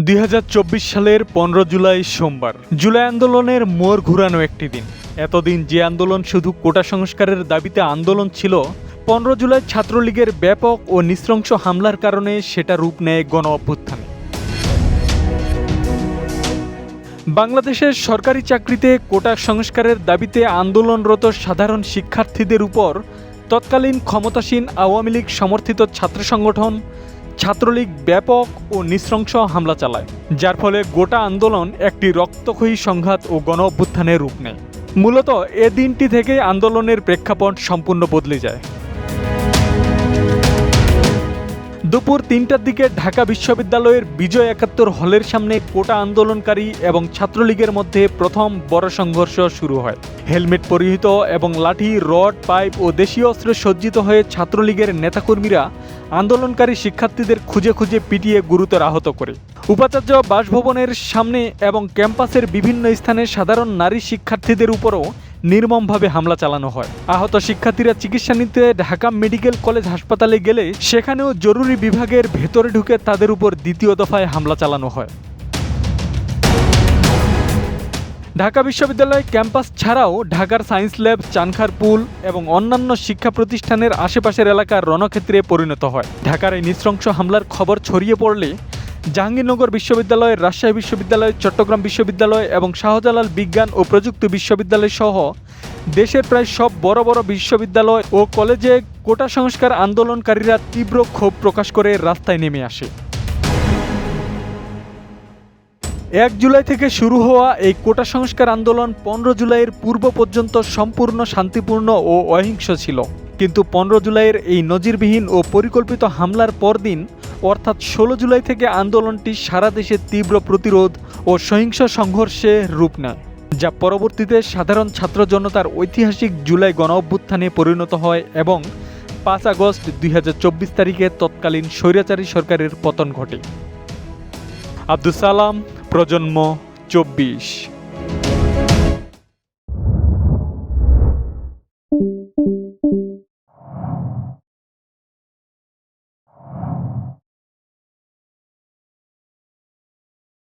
2024 সালের 15 জুলাই সোমবার। জুলাই আন্দোলনের মোড় ঘুরানো একটি দিন। এতদিন যে আন্দোলন শুধু কোটা সংস্কারের দাবিতে আন্দোলন ছিল, 15 জুলাই ছাত্রলীগের ব্যাপক ও নৃশংস হামলার কারণে সেটা রূপ নেয় গণ অভ্যুত্থানে। বাংলাদেশের সরকারি চাকরিতে কোটা সংস্কারের দাবিতে আন্দোলনরত সাধারণ শিক্ষার্থীদের উপর তৎকালীন ক্ষমতাসীন আওয়ামী লীগ সমর্থিত ছাত্র সংগঠন ছাত্রলীগ ব্যাপক ও নৃশংস হামলা চালায়, যার ফলে গোটা আন্দোলন একটি রক্তক্ষয়ী সংঘাত ও গণ অভ্যুত্থানের রূপ নেয়। মূলত এ দিনটি থেকে আন্দোলনের প্রেক্ষাপট সম্পূর্ণ বদলে যায়। দুপুর ৩টার দিকে ঢাকা বিশ্ববিদ্যালয়ের বিজয় ৭১ হলের সামনে কোটা আন্দোলনকারী এবং ছাত্রলীগের মধ্যে প্রথম বড় সংঘর্ষ শুরু হয়। হেলমেট পরিহিত এবং লাঠি, রড, পাইপ ও দেশীয় অস্ত্রে সজ্জিত হয়ে ছাত্রলীগের নেতাকর্মীরা আন্দোলনকারী শিক্ষার্থীদের খুঁজে খুঁজে পিটিয়ে গুরুতর আহত করে। উপাচার্য বাসভবনের সামনে এবং ক্যাম্পাসের বিভিন্ন স্থানে সাধারণ নারী শিক্ষার্থীদের উপরও নির্মমভাবে হামলা চালানো হয়। আহত শিক্ষার্থীরা চিকিৎসা নিতে ঢাকা মেডিকেল কলেজ হাসপাতালে গেলে সেখানেও জরুরি বিভাগের ভেতরে ঢুকে তাদের উপর দ্বিতীয় দফায় হামলা চালানো হয়। ঢাকা বিশ্ববিদ্যালয় ক্যাম্পাস ছাড়াও ঢাকার সায়েন্স ল্যাব, চানখার পুল এবং অন্যান্য শিক্ষা প্রতিষ্ঠানের আশেপাশের এলাকার রণক্ষেত্রে পরিণত হয়। ঢাকার এই নৃশংস হামলার খবর ছড়িয়ে পড়লে জাহাঙ্গীরনগর বিশ্ববিদ্যালয়, রাজশাহী বিশ্ববিদ্যালয়, চট্টগ্রাম বিশ্ববিদ্যালয় এবং শাহজালাল বিজ্ঞান ও প্রযুক্তি বিশ্ববিদ্যালয় সহ দেশের প্রায় সব বড় বড় বিশ্ববিদ্যালয় ও কলেজে কোটা সংস্কার আন্দোলনকারীরা তীব্র ক্ষোভ প্রকাশ করে রাস্তায় নেমে আসে। ১ জুলাই থেকে শুরু হওয়া এই কোটা সংস্কার আন্দোলন 15 জুলাইয়ের পূর্ব পর্যন্ত সম্পূর্ণ শান্তিপূর্ণ ও অহিংস ছিল। কিন্তু 15 জুলাইয়ের এই নজিরবিহীন ও পরিকল্পিত হামলার পরদিন অর্থাৎ 16 জুলাই থেকে আন্দোলনটি সারা দেশে তীব্র প্রতিরোধ ও সহিংস সংঘর্ষে রূপ নেয়, যা পরবর্তীতে সাধারণ ছাত্র জনতার ঐতিহাসিক জুলাই গণ অভ্যুত্থানে পরিণত হয় এবং 5 আগস্ট 2024 তারিখে তৎকালীন স্বৈরাচারী সরকারের পতন ঘটে। আব্দুস সালাম, প্রজন্ম 24।